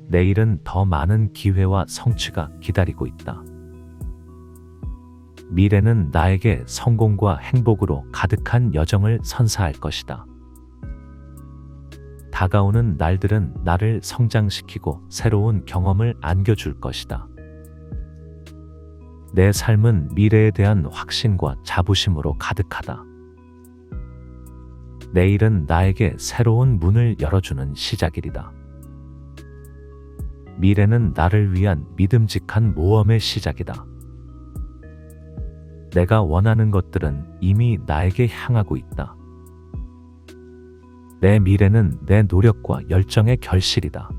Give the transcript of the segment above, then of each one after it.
내일은 더 많은 기회와 성취가 기다리고 있다. 미래는 나에게 성공과 행복으로 가득한 여정을 선사할 것이다. 다가오는 날들은 나를 성장시키고 새로운 경험을 안겨줄 것이다. 내 삶은 미래에 대한 확신과 자부심으로 가득하다. 내일은 나에게 새로운 문을 열어주는 시작일이다. 미래는 나를 위한 믿음직한 모험의 시작이다. 내가 원하는 것들은 이미 나에게 향하고 있다. 내 미래는 내 노력과 열정의 결실이다.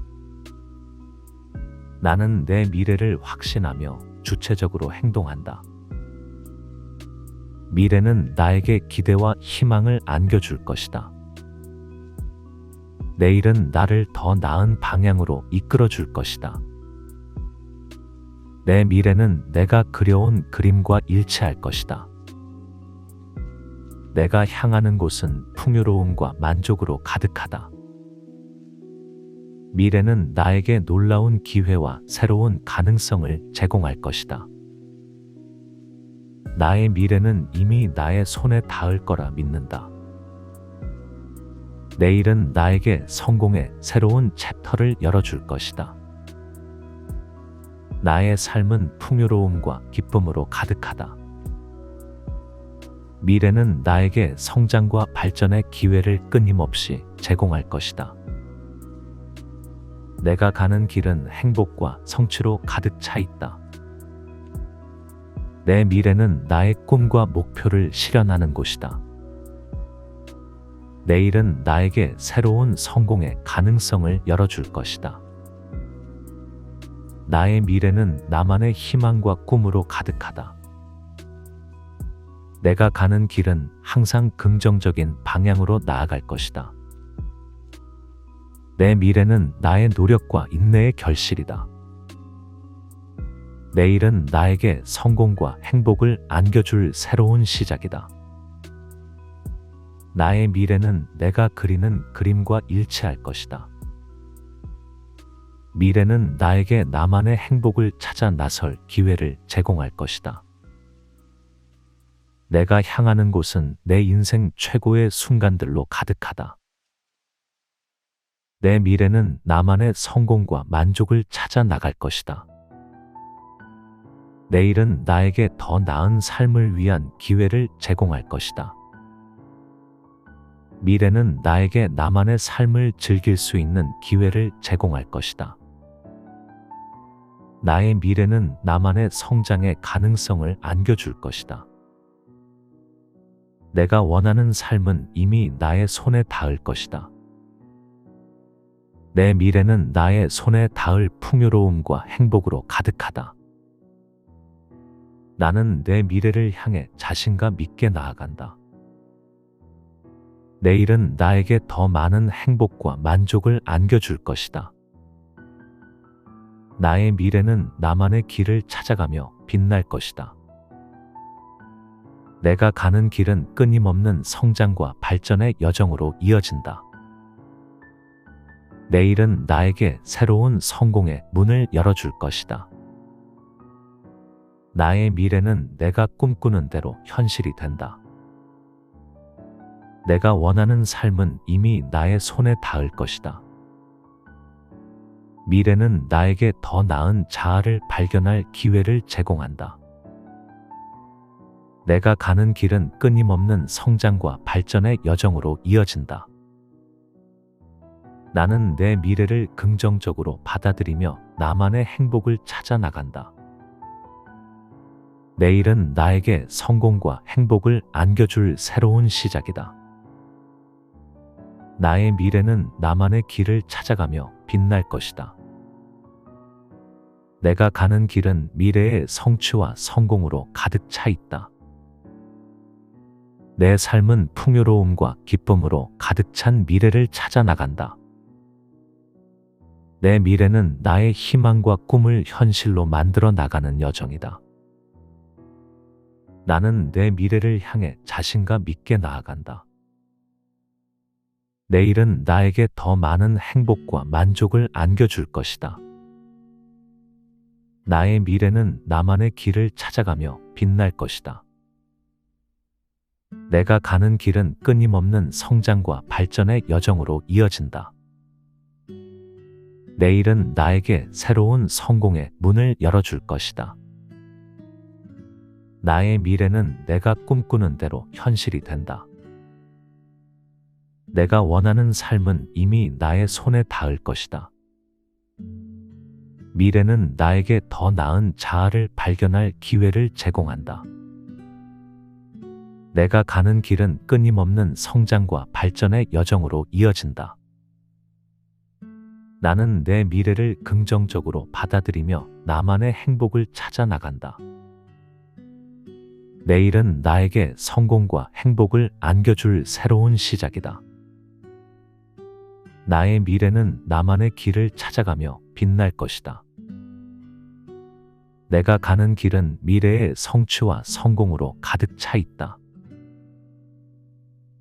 나는 내 미래를 확신하며 주체적으로 행동한다. 미래는 나에게 기대와 희망을 안겨줄 것이다. 내일은 나를 더 나은 방향으로 이끌어 줄 것이다. 내 미래는 내가 그려온 그림과 일치할 것이다. 내가 향하는 곳은 풍요로움과 만족으로 가득하다. 미래는 나에게 놀라운 기회와 새로운 가능성을 제공할 것이다. 나의 미래는 이미 나의 손에 닿을 거라 믿는다. 내일은 나에게 성공의 새로운 챕터를 열어줄 것이다. 나의 삶은 풍요로움과 기쁨으로 가득하다. 미래는 나에게 성장과 발전의 기회를 끊임없이 제공할 것이다. 내가 가는 길은 행복과 성취로 가득 차 있다. 내 미래는 나의 꿈과 목표를 실현하는 곳이다. 내일은 나에게 새로운 성공의 가능성을 열어줄 것이다. 나의 미래는 나만의 희망과 꿈으로 가득하다. 내가 가는 길은 항상 긍정적인 방향으로 나아갈 것이다. 내 미래는 나의 노력과 인내의 결실이다. 내일은 나에게 성공과 행복을 안겨줄 새로운 시작이다. 나의 미래는 내가 그리는 그림과 일치할 것이다. 미래는 나에게 나만의 행복을 찾아 나설 기회를 제공할 것이다. 내가 향하는 곳은 내 인생 최고의 순간들로 가득하다. 내 미래는 나만의 성공과 만족을 찾아 나갈 것이다. 내일은 나에게 더 나은 삶을 위한 기회를 제공할 것이다. 미래는 나에게 나만의 삶을 즐길 수 있는 기회를 제공할 것이다. 나의 미래는 나만의 성장의 가능성을 안겨줄 것이다. 내가 원하는 삶은 이미 나의 손에 닿을 것이다. 내 미래는 나의 손에 닿을 풍요로움과 행복으로 가득하다. 나는 내 미래를 향해 자신감 있게 나아간다. 내일은 나에게 더 많은 행복과 만족을 안겨줄 것이다. 나의 미래는 나만의 길을 찾아가며 빛날 것이다. 내가 가는 길은 끊임없는 성장과 발전의 여정으로 이어진다. 내일은 나에게 새로운 성공의 문을 열어줄 것이다. 나의 미래는 내가 꿈꾸는 대로 현실이 된다. 내가 원하는 삶은 이미 나의 손에 닿을 것이다. 미래는 나에게 더 나은 자아를 발견할 기회를 제공한다. 내가 가는 길은 끊임없는 성장과 발전의 여정으로 이어진다. 나는 내 미래를 긍정적으로 받아들이며 나만의 행복을 찾아 나간다. 내일은 나에게 성공과 행복을 안겨줄 새로운 시작이다. 나의 미래는 나만의 길을 찾아가며 빛날 것이다. 내가 가는 길은 미래의 성취와 성공으로 가득 차 있다. 내 삶은 풍요로움과 기쁨으로 가득 찬 미래를 찾아 나간다. 내 미래는 나의 희망과 꿈을 현실로 만들어 나가는 여정이다. 나는 내 미래를 향해 자신감 있게 나아간다. 내일은 나에게 더 많은 행복과 만족을 안겨줄 것이다. 나의 미래는 나만의 길을 찾아가며 빛날 것이다. 내가 가는 길은 끊임없는 성장과 발전의 여정으로 이어진다. 내일은 나에게 새로운 성공의 문을 열어줄 것이다. 나의 미래는 내가 꿈꾸는 대로 현실이 된다. 내가 원하는 삶은 이미 나의 손에 닿을 것이다. 미래는 나에게 더 나은 자아를 발견할 기회를 제공한다. 내가 가는 길은 끊임없는 성장과 발전의 여정으로 이어진다. 나는 내 미래를 긍정적으로 받아들이며 나만의 행복을 찾아 나간다. 내일은 나에게 성공과 행복을 안겨줄 새로운 시작이다. 나의 미래는 나만의 길을 찾아가며 빛날 것이다. 내가 가는 길은 미래의 성취와 성공으로 가득 차 있다.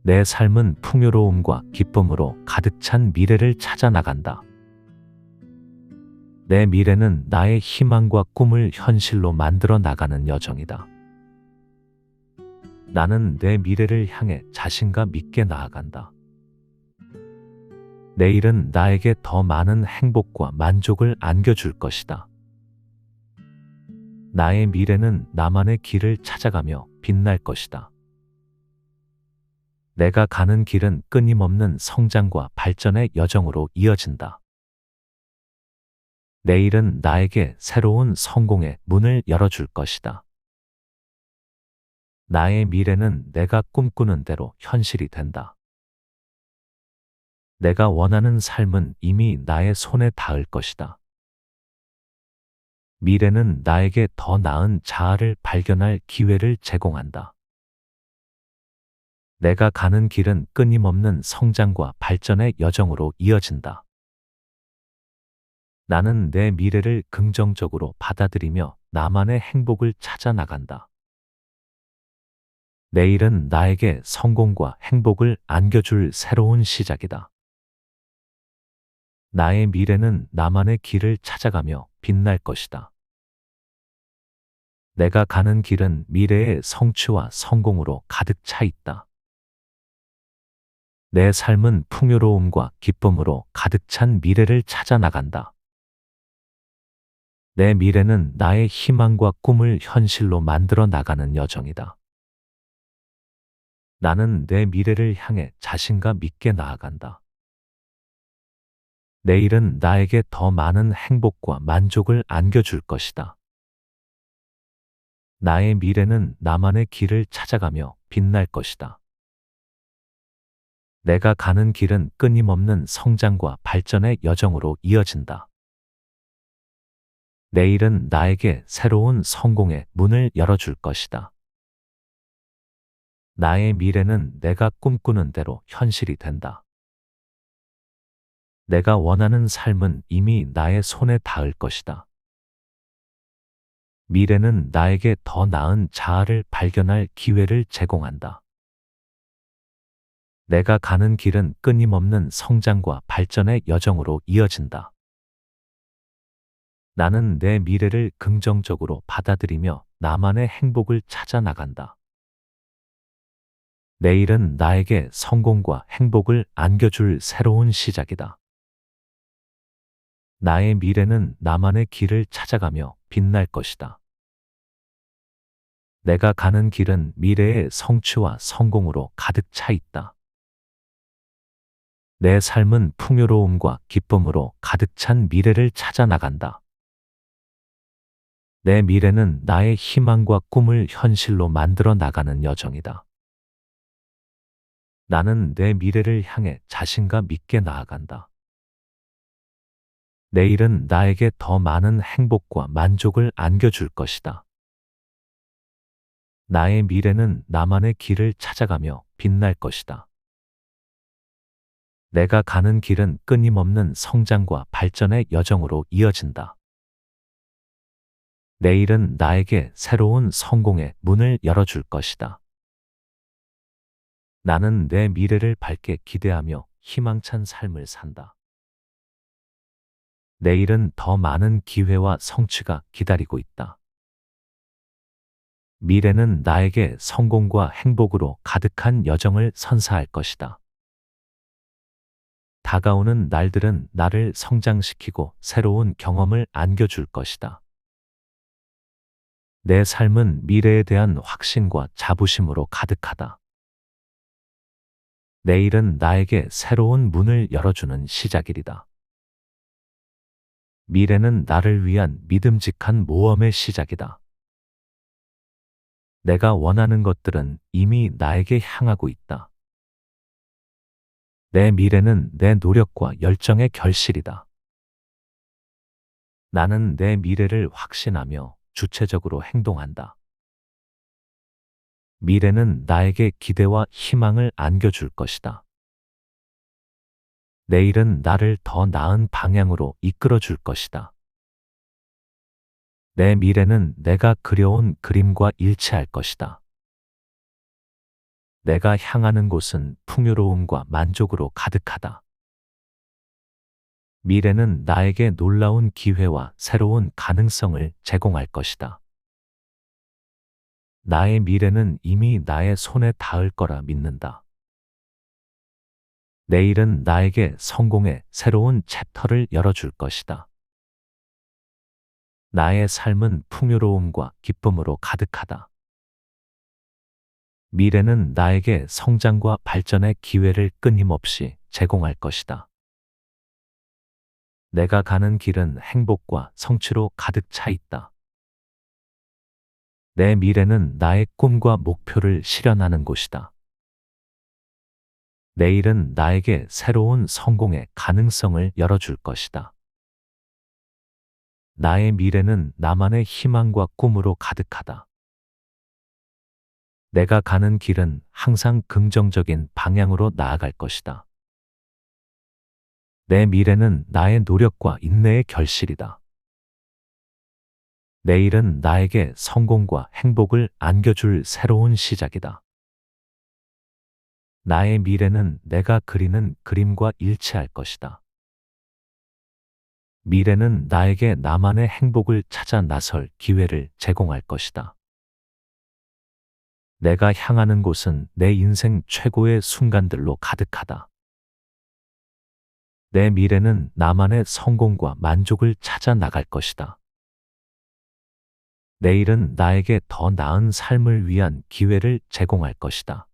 내 삶은 풍요로움과 기쁨으로 가득 찬 미래를 찾아 나간다. 내 미래는 나의 희망과 꿈을 현실로 만들어 나가는 여정이다. 나는 내 미래를 향해 자신감 있게 나아간다. 내일은 나에게 더 많은 행복과 만족을 안겨줄 것이다. 나의 미래는 나만의 길을 찾아가며 빛날 것이다. 내가 가는 길은 끊임없는 성장과 발전의 여정으로 이어진다. 내일은 나에게 새로운 성공의 문을 열어줄 것이다. 나의 미래는 내가 꿈꾸는 대로 현실이 된다. 내가 원하는 삶은 이미 나의 손에 닿을 것이다. 미래는 나에게 더 나은 자아를 발견할 기회를 제공한다. 내가 가는 길은 끊임없는 성장과 발전의 여정으로 이어진다. 나는 내 미래를 긍정적으로 받아들이며 나만의 행복을 찾아 나간다. 내일은 나에게 성공과 행복을 안겨줄 새로운 시작이다. 나의 미래는 나만의 길을 찾아가며 빛날 것이다. 내가 가는 길은 미래의 성취와 성공으로 가득 차 있다. 내 삶은 풍요로움과 기쁨으로 가득 찬 미래를 찾아 나간다. 내 미래는 나의 희망과 꿈을 현실로 만들어 나가는 여정이다. 나는 내 미래를 향해 자신감 있게 나아간다. 내일은 나에게 더 많은 행복과 만족을 안겨줄 것이다. 나의 미래는 나만의 길을 찾아가며 빛날 것이다. 내가 가는 길은 끊임없는 성장과 발전의 여정으로 이어진다. 내일은 나에게 새로운 성공의 문을 열어줄 것이다. 나의 미래는 내가 꿈꾸는 대로 현실이 된다. 내가 원하는 삶은 이미 나의 손에 닿을 것이다. 미래는 나에게 더 나은 자아를 발견할 기회를 제공한다. 내가 가는 길은 끊임없는 성장과 발전의 여정으로 이어진다. 나는 내 미래를 긍정적으로 받아들이며 나만의 행복을 찾아 나간다. 내일은 나에게 성공과 행복을 안겨줄 새로운 시작이다. 나의 미래는 나만의 길을 찾아가며 빛날 것이다. 내가 가는 길은 미래의 성취와 성공으로 가득 차 있다. 내 삶은 풍요로움과 기쁨으로 가득 찬 미래를 찾아 나간다. 내 미래는 나의 희망과 꿈을 현실로 만들어 나가는 여정이다. 나는 내 미래를 향해 자신감 있게 나아간다. 내일은 나에게 더 많은 행복과 만족을 안겨줄 것이다. 나의 미래는 나만의 길을 찾아가며 빛날 것이다. 내가 가는 길은 끊임없는 성장과 발전의 여정으로 이어진다. 내일은 나에게 새로운 성공의 문을 열어줄 것이다. 나는 내 미래를 밝게 기대하며 희망찬 삶을 산다. 내일은 더 많은 기회와 성취가 기다리고 있다. 미래는 나에게 성공과 행복으로 가득한 여정을 선사할 것이다. 다가오는 날들은 나를 성장시키고 새로운 경험을 안겨줄 것이다. 내 삶은 미래에 대한 확신과 자부심으로 가득하다. 내일은 나에게 새로운 문을 열어주는 시작일이다. 미래는 나를 위한 믿음직한 모험의 시작이다. 내가 원하는 것들은 이미 나에게 향하고 있다. 내 미래는 내 노력과 열정의 결실이다. 나는 내 미래를 확신하며 주체적으로 행동한다. 미래는 나에게 기대와 희망을 안겨줄 것이다. 내일은 나를 더 나은 방향으로 이끌어 줄 것이다. 내 미래는 내가 그려온 그림과 일치할 것이다. 내가 향하는 곳은 풍요로움과 만족으로 가득하다. 미래는 나에게 놀라운 기회와 새로운 가능성을 제공할 것이다. 나의 미래는 이미 나의 손에 닿을 거라 믿는다. 내일은 나에게 성공의 새로운 챕터를 열어줄 것이다. 나의 삶은 풍요로움과 기쁨으로 가득하다. 미래는 나에게 성장과 발전의 기회를 끊임없이 제공할 것이다. 내가 가는 길은 행복과 성취로 가득 차 있다. 내 미래는 나의 꿈과 목표를 실현하는 곳이다. 내일은 나에게 새로운 성공의 가능성을 열어줄 것이다. 나의 미래는 나만의 희망과 꿈으로 가득하다. 내가 가는 길은 항상 긍정적인 방향으로 나아갈 것이다. 내 미래는 나의 노력과 인내의 결실이다. 내일은 나에게 성공과 행복을 안겨줄 새로운 시작이다. 나의 미래는 내가 그리는 그림과 일치할 것이다. 미래는 나에게 나만의 행복을 찾아 나설 기회를 제공할 것이다. 내가 향하는 곳은 내 인생 최고의 순간들로 가득하다. 내 미래는 나만의 성공과 만족을 찾아 나갈 것이다. 내일은 나에게 더 나은 삶을 위한 기회를 제공할 것이다.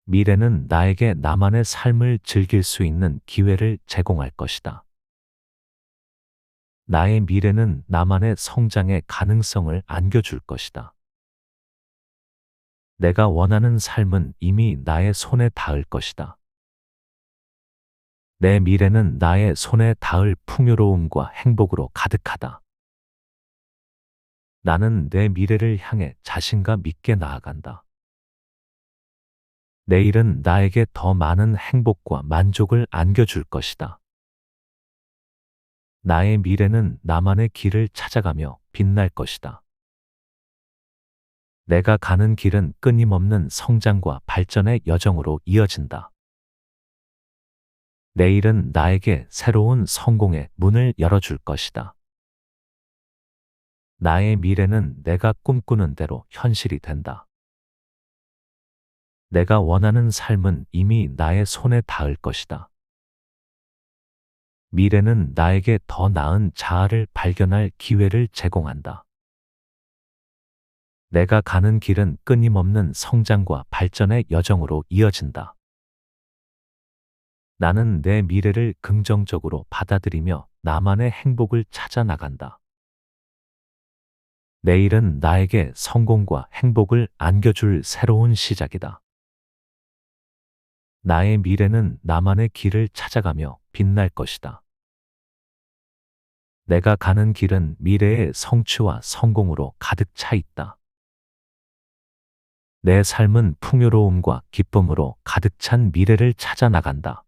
미래는 나에게 나만의 삶을 즐길 수 있는 기회를 제공할 것이다. 나의 미래는 나만의 성장의 가능성을 안겨줄 것이다. 내가 원하는 삶은 이미 나의 손에 닿을 것이다. 내 미래는 나의 손에 닿을 풍요로움과 행복으로 가득하다. 나는 내 미래를 향해 자신감 있게 나아간다. 내일은 나에게 더 많은 행복과 만족을 안겨줄 것이다. 나의 미래는 나만의 길을 찾아가며 빛날 것이다. 내가 가는 길은 끊임없는 성장과 발전의 여정으로 이어진다. 내일은 나에게 새로운 성공의 문을 열어줄 것이다. 나의 미래는 내가 꿈꾸는 대로 현실이 된다. 내가 원하는 삶은 이미 나의 손에 닿을 것이다. 미래는 나에게 더 나은 자아를 발견할 기회를 제공한다. 내가 가는 길은 끊임없는 성장과 발전의 여정으로 이어진다. 나는 내 미래를 긍정적으로 받아들이며 나만의 행복을 찾아 나간다. 내일은 나에게 성공과 행복을 안겨줄 새로운 시작이다. 나의 미래는 나만의 길을 찾아가며 빛날 것이다. 내가 가는 길은 미래의 성취와 성공으로 가득 차 있다. 내 삶은 풍요로움과 기쁨으로 가득 찬 미래를 찾아 나간다.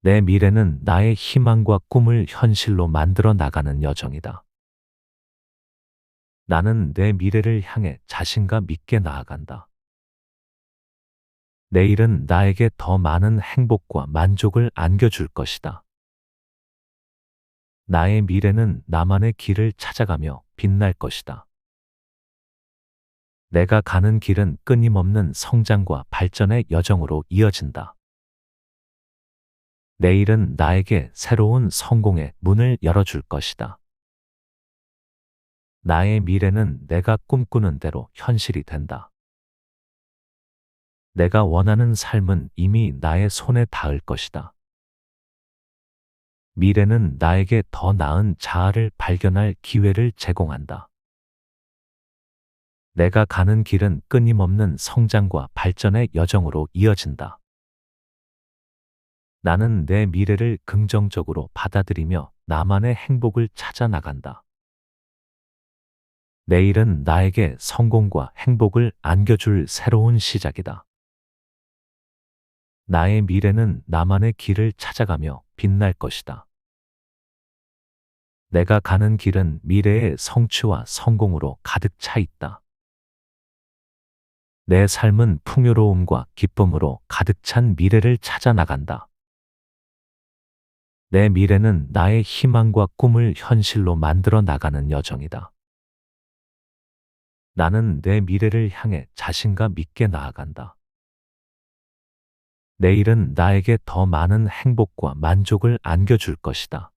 내 미래는 나의 희망과 꿈을 현실로 만들어 나가는 여정이다. 나는 내 미래를 향해 자신감 있게 나아간다. 내일은 나에게 더 많은 행복과 만족을 안겨줄 것이다. 나의 미래는 나만의 길을 찾아가며 빛날 것이다. 내가 가는 길은 끊임없는 성장과 발전의 여정으로 이어진다. 내일은 나에게 새로운 성공의 문을 열어줄 것이다. 나의 미래는 내가 꿈꾸는 대로 현실이 된다. 내가 원하는 삶은 이미 나의 손에 닿을 것이다. 미래는 나에게 더 나은 자아를 발견할 기회를 제공한다. 내가 가는 길은 끊임없는 성장과 발전의 여정으로 이어진다. 나는 내 미래를 긍정적으로 받아들이며 나만의 행복을 찾아 나간다. 내일은 나에게 성공과 행복을 안겨줄 새로운 시작이다. 나의 미래는 나만의 길을 찾아가며 빛날 것이다. 내가 가는 길은 미래의 성취와 성공으로 가득 차 있다. 내 삶은 풍요로움과 기쁨으로 가득 찬 미래를 찾아 나간다. 내 미래는 나의 희망과 꿈을 현실로 만들어 나가는 여정이다. 나는 내 미래를 향해 자신감 있게 나아간다. 내일은 나에게 더 많은 행복과 만족을 안겨줄 것이다.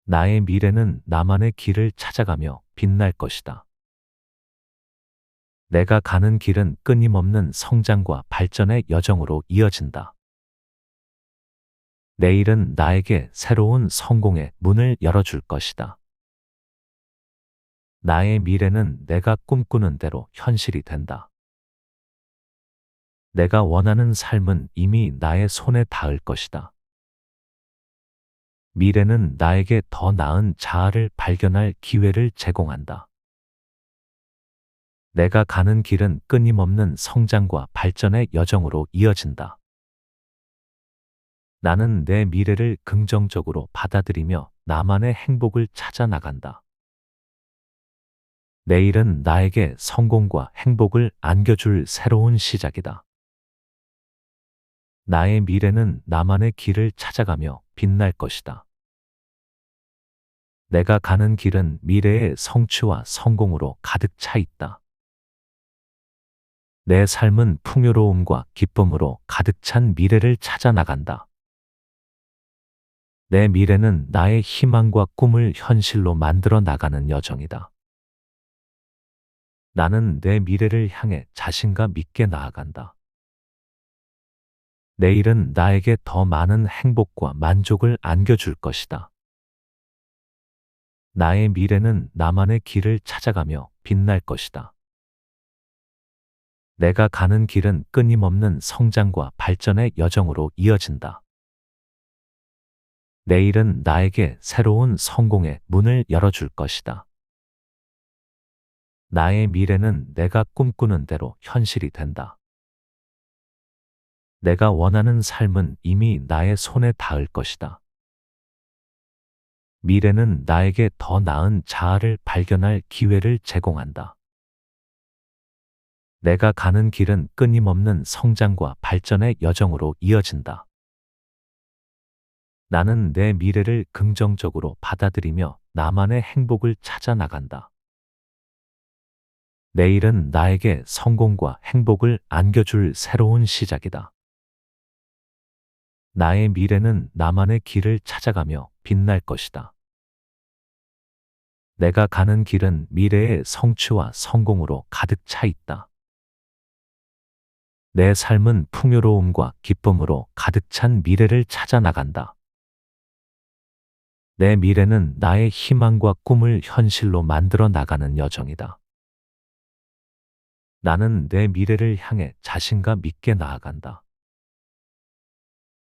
나의 미래는 나만의 길을 찾아가며 빛날 것이다. 내가 가는 길은 끊임없는 성장과 발전의 여정으로 이어진다. 내일은 나에게 새로운 성공의 문을 열어줄 것이다. 나의 미래는 내가 꿈꾸는 대로 현실이 된다. 내가 원하는 삶은 이미 나의 손에 닿을 것이다. 미래는 나에게 더 나은 자아를 발견할 기회를 제공한다. 내가 가는 길은 끊임없는 성장과 발전의 여정으로 이어진다. 나는 내 미래를 긍정적으로 받아들이며 나만의 행복을 찾아 나간다. 내일은 나에게 성공과 행복을 안겨줄 새로운 시작이다. 나의 미래는 나만의 길을 찾아가며 빛날 것이다. 내가 가는 길은 미래의 성취와 성공으로 가득 차 있다. 내 삶은 풍요로움과 기쁨으로 가득 찬 미래를 찾아 나간다. 내 미래는 나의 희망과 꿈을 현실로 만들어 나가는 여정이다. 나는 내 미래를 향해 자신감 있게 나아간다. 내일은 나에게 더 많은 행복과 만족을 안겨줄 것이다. 나의 미래는 나만의 길을 찾아가며 빛날 것이다. 내가 가는 길은 끊임없는 성장과 발전의 여정으로 이어진다. 내일은 나에게 새로운 성공의 문을 열어줄 것이다. 나의 미래는 내가 꿈꾸는 대로 현실이 된다. 내가 원하는 삶은 이미 나의 손에 닿을 것이다. 미래는 나에게 더 나은 자아를 발견할 기회를 제공한다. 내가 가는 길은 끊임없는 성장과 발전의 여정으로 이어진다. 나는 내 미래를 긍정적으로 받아들이며 나만의 행복을 찾아 나간다. 내일은 나에게 성공과 행복을 안겨줄 새로운 시작이다. 나의 미래는 나만의 길을 찾아가며 빛날 것이다. 내가 가는 길은 미래의 성취와 성공으로 가득 차 있다. 내 삶은 풍요로움과 기쁨으로 가득 찬 미래를 찾아 나간다. 내 미래는 나의 희망과 꿈을 현실로 만들어 나가는 여정이다. 나는 내 미래를 향해 자신감 있게 나아간다.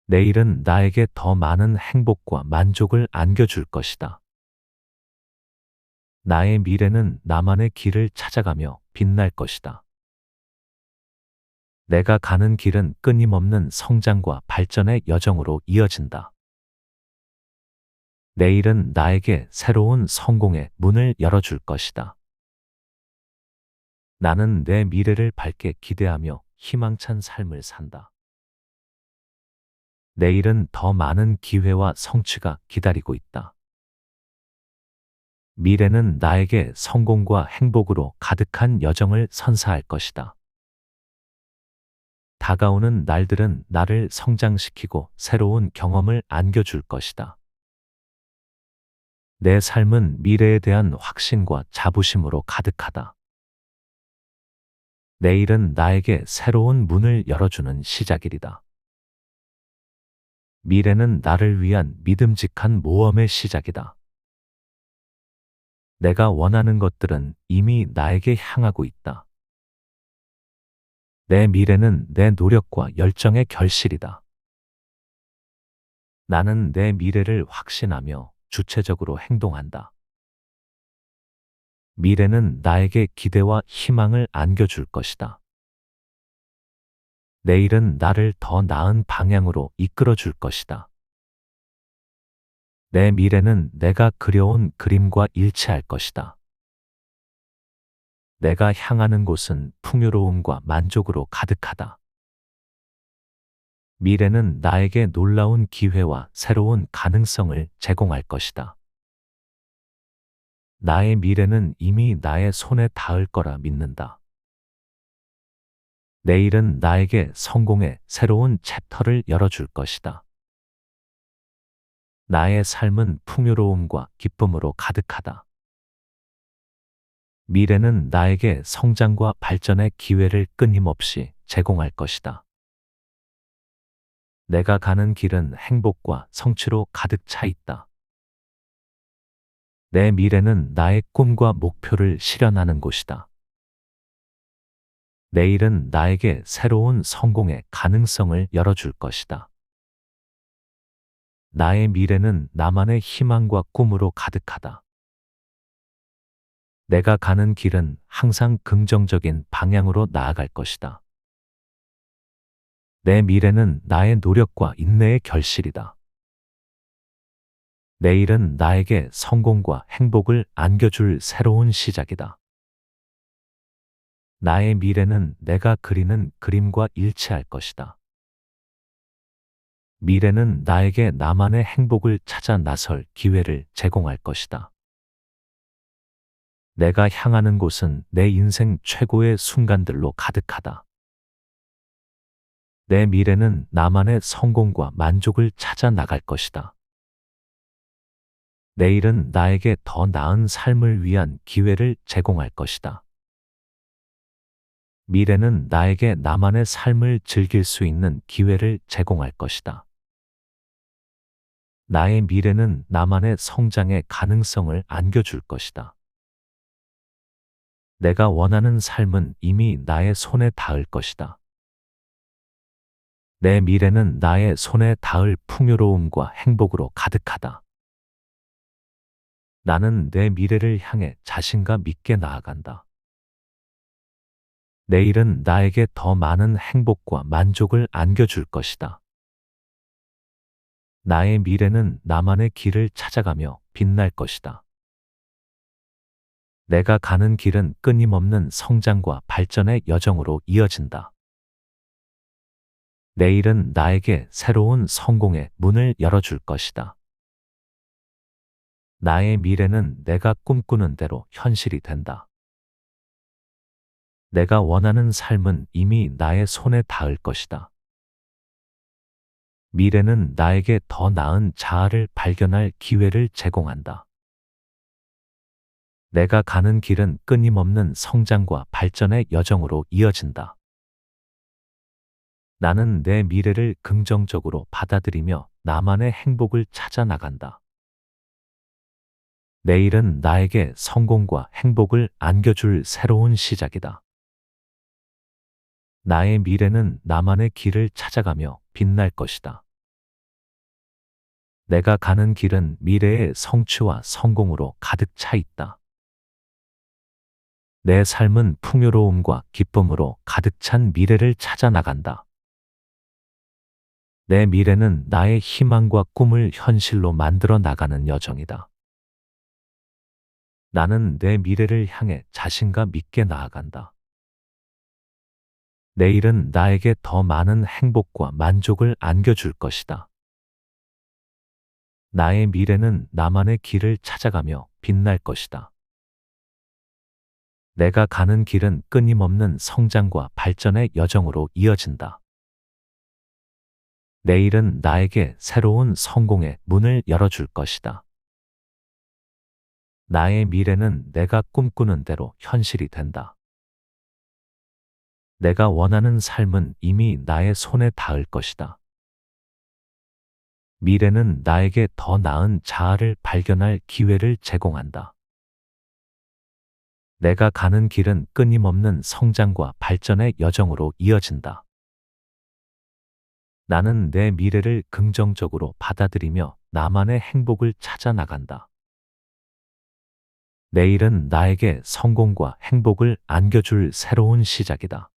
내일은 나에게 더 많은 행복과 만족을 안겨줄 것이다. 나의 미래는 나만의 길을 찾아가며 빛날 것이다. 내가 가는 길은 끊임없는 성장과 발전의 여정으로 이어진다. 내일은 나에게 새로운 성공의 문을 열어줄 것이다. 나는 내 미래를 밝게 기대하며 희망찬 삶을 산다. 내일은 더 많은 기회와 성취가 기다리고 있다. 미래는 나에게 성공과 행복으로 가득한 여정을 선사할 것이다. 다가오는 날들은 나를 성장시키고 새로운 경험을 안겨줄 것이다. 내 삶은 미래에 대한 확신과 자부심으로 가득하다. 내일은 나에게 새로운 문을 열어주는 시작일이다. 미래는 나를 위한 믿음직한 모험의 시작이다. 내가 원하는 것들은 이미 나에게 향하고 있다. 내 미래는 내 노력과 열정의 결실이다. 나는 내 미래를 확신하며 주체적으로 행동한다. 미래는 나에게 기대와 희망을 안겨줄 것이다. 내일은 나를 더 나은 방향으로 이끌어 줄 것이다. 내 미래는 내가 그려온 그림과 일치할 것이다. 내가 향하는 곳은 풍요로움과 만족으로 가득하다. 미래는 나에게 놀라운 기회와 새로운 가능성을 제공할 것이다. 나의 미래는 이미 나의 손에 닿을 거라 믿는다. 내일은 나에게 성공의 새로운 챕터를 열어줄 것이다. 나의 삶은 풍요로움과 기쁨으로 가득하다. 미래는 나에게 성장과 발전의 기회를 끊임없이 제공할 것이다. 내가 가는 길은 행복과 성취로 가득 차 있다. 내 미래는 나의 꿈과 목표를 실현하는 곳이다. 내일은 나에게 새로운 성공의 가능성을 열어줄 것이다. 나의 미래는 나만의 희망과 꿈으로 가득하다. 내가 가는 길은 항상 긍정적인 방향으로 나아갈 것이다. 내 미래는 나의 노력과 인내의 결실이다. 내일은 나에게 성공과 행복을 안겨줄 새로운 시작이다. 나의 미래는 내가 그리는 그림과 일치할 것이다. 미래는 나에게 나만의 행복을 찾아 나설 기회를 제공할 것이다. 내가 향하는 곳은 내 인생 최고의 순간들로 가득하다. 내 미래는 나만의 성공과 만족을 찾아 나갈 것이다. 내일은 나에게 더 나은 삶을 위한 기회를 제공할 것이다. 미래는 나에게 나만의 삶을 즐길 수 있는 기회를 제공할 것이다. 나의 미래는 나만의 성장의 가능성을 안겨줄 것이다. 내가 원하는 삶은 이미 나의 손에 닿을 것이다. 내 미래는 나의 손에 닿을 풍요로움과 행복으로 가득하다. 나는 내 미래를 향해 자신감 있게 나아간다. 내일은 나에게 더 많은 행복과 만족을 안겨줄 것이다. 나의 미래는 나만의 길을 찾아가며 빛날 것이다. 내가 가는 길은 끊임없는 성장과 발전의 여정으로 이어진다. 내일은 나에게 새로운 성공의 문을 열어줄 것이다. 나의 미래는 내가 꿈꾸는 대로 현실이 된다. 내가 원하는 삶은 이미 나의 손에 닿을 것이다. 미래는 나에게 더 나은 자아를 발견할 기회를 제공한다. 내가 가는 길은 끊임없는 성장과 발전의 여정으로 이어진다. 나는 내 미래를 긍정적으로 받아들이며 나만의 행복을 찾아 나간다. 내일은 나에게 성공과 행복을 안겨줄 새로운 시작이다. 나의 미래는 나만의 길을 찾아가며 빛날 것이다. 내가 가는 길은 미래의 성취와 성공으로 가득 차 있다. 내 삶은 풍요로움과 기쁨으로 가득 찬 미래를 찾아 나간다. 내 미래는 나의 희망과 꿈을 현실로 만들어 나가는 여정이다. 나는 내 미래를 향해 자신감 있게 나아간다. 내일은 나에게 더 많은 행복과 만족을 안겨줄 것이다. 나의 미래는 나만의 길을 찾아가며 빛날 것이다. 내가 가는 길은 끊임없는 성장과 발전의 여정으로 이어진다. 내일은 나에게 새로운 성공의 문을 열어줄 것이다. 나의 미래는 내가 꿈꾸는 대로 현실이 된다. 내가 원하는 삶은 이미 나의 손에 닿을 것이다. 미래는 나에게 더 나은 자아를 발견할 기회를 제공한다. 내가 가는 길은 끊임없는 성장과 발전의 여정으로 이어진다. 나는 내 미래를 긍정적으로 받아들이며 나만의 행복을 찾아 나간다. 내일은 나에게 성공과 행복을 안겨줄 새로운 시작이다.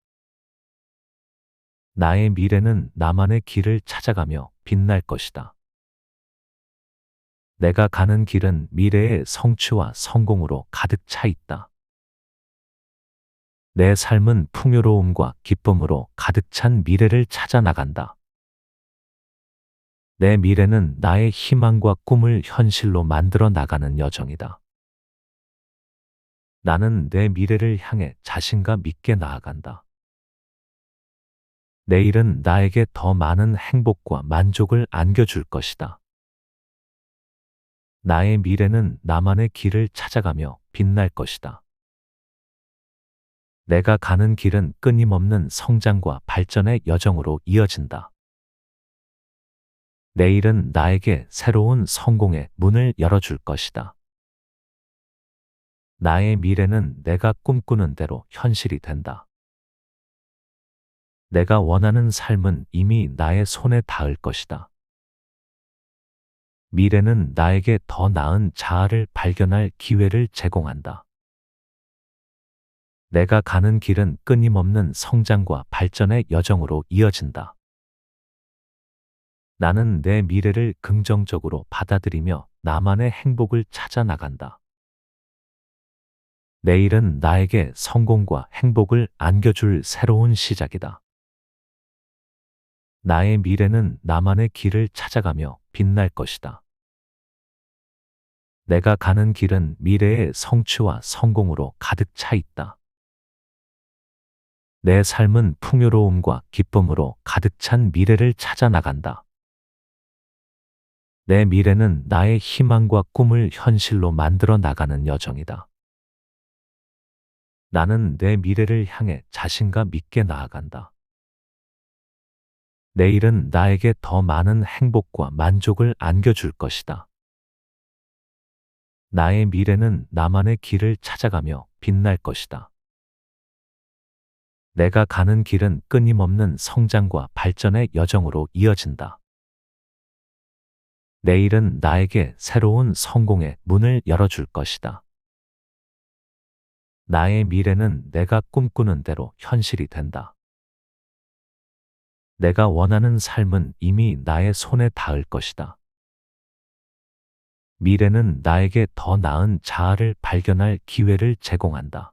나의 미래는 나만의 길을 찾아가며 빛날 것이다. 내가 가는 길은 미래의 성취와 성공으로 가득 차 있다. 내 삶은 풍요로움과 기쁨으로 가득 찬 미래를 찾아 나간다. 내 미래는 나의 희망과 꿈을 현실로 만들어 나가는 여정이다. 나는 내 미래를 향해 자신감 있게 나아간다. 내일은 나에게 더 많은 행복과 만족을 안겨줄 것이다. 나의 미래는 나만의 길을 찾아가며 빛날 것이다. 내가 가는 길은 끊임없는 성장과 발전의 여정으로 이어진다. 내일은 나에게 새로운 성공의 문을 열어줄 것이다. 나의 미래는 내가 꿈꾸는 대로 현실이 된다. 내가 원하는 삶은 이미 나의 손에 닿을 것이다. 미래는 나에게 더 나은 자아를 발견할 기회를 제공한다. 내가 가는 길은 끊임없는 성장과 발전의 여정으로 이어진다. 나는 내 미래를 긍정적으로 받아들이며 나만의 행복을 찾아 나간다. 내일은 나에게 성공과 행복을 안겨줄 새로운 시작이다. 나의 미래는 나만의 길을 찾아가며 빛날 것이다. 내가 가는 길은 미래의 성취와 성공으로 가득 차 있다. 내 삶은 풍요로움과 기쁨으로 가득 찬 미래를 찾아 나간다. 내 미래는 나의 희망과 꿈을 현실로 만들어 나가는 여정이다. 나는 내 미래를 향해 자신감 있게 나아간다. 내일은 나에게 더 많은 행복과 만족을 안겨줄 것이다. 나의 미래는 나만의 길을 찾아가며 빛날 것이다. 내가 가는 길은 끊임없는 성장과 발전의 여정으로 이어진다. 내일은 나에게 새로운 성공의 문을 열어줄 것이다. 나의 미래는 내가 꿈꾸는 대로 현실이 된다. 내가 원하는 삶은 이미 나의 손에 닿을 것이다. 미래는 나에게 더 나은 자아를 발견할 기회를 제공한다.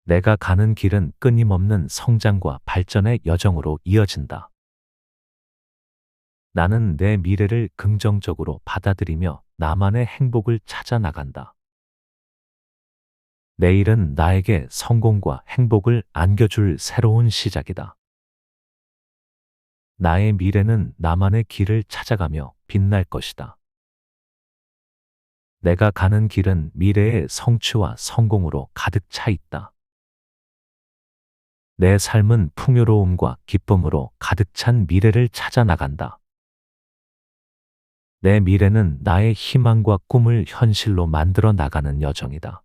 내가 가는 길은 끊임없는 성장과 발전의 여정으로 이어진다. 나는 내 미래를 긍정적으로 받아들이며 나만의 행복을 찾아 나간다. 내일은 나에게 성공과 행복을 안겨줄 새로운 시작이다. 나의 미래는 나만의 길을 찾아가며 빛날 것이다. 내가 가는 길은 미래의 성취와 성공으로 가득 차 있다. 내 삶은 풍요로움과 기쁨으로 가득 찬 미래를 찾아 나간다. 내 미래는 나의 희망과 꿈을 현실로 만들어 나가는 여정이다.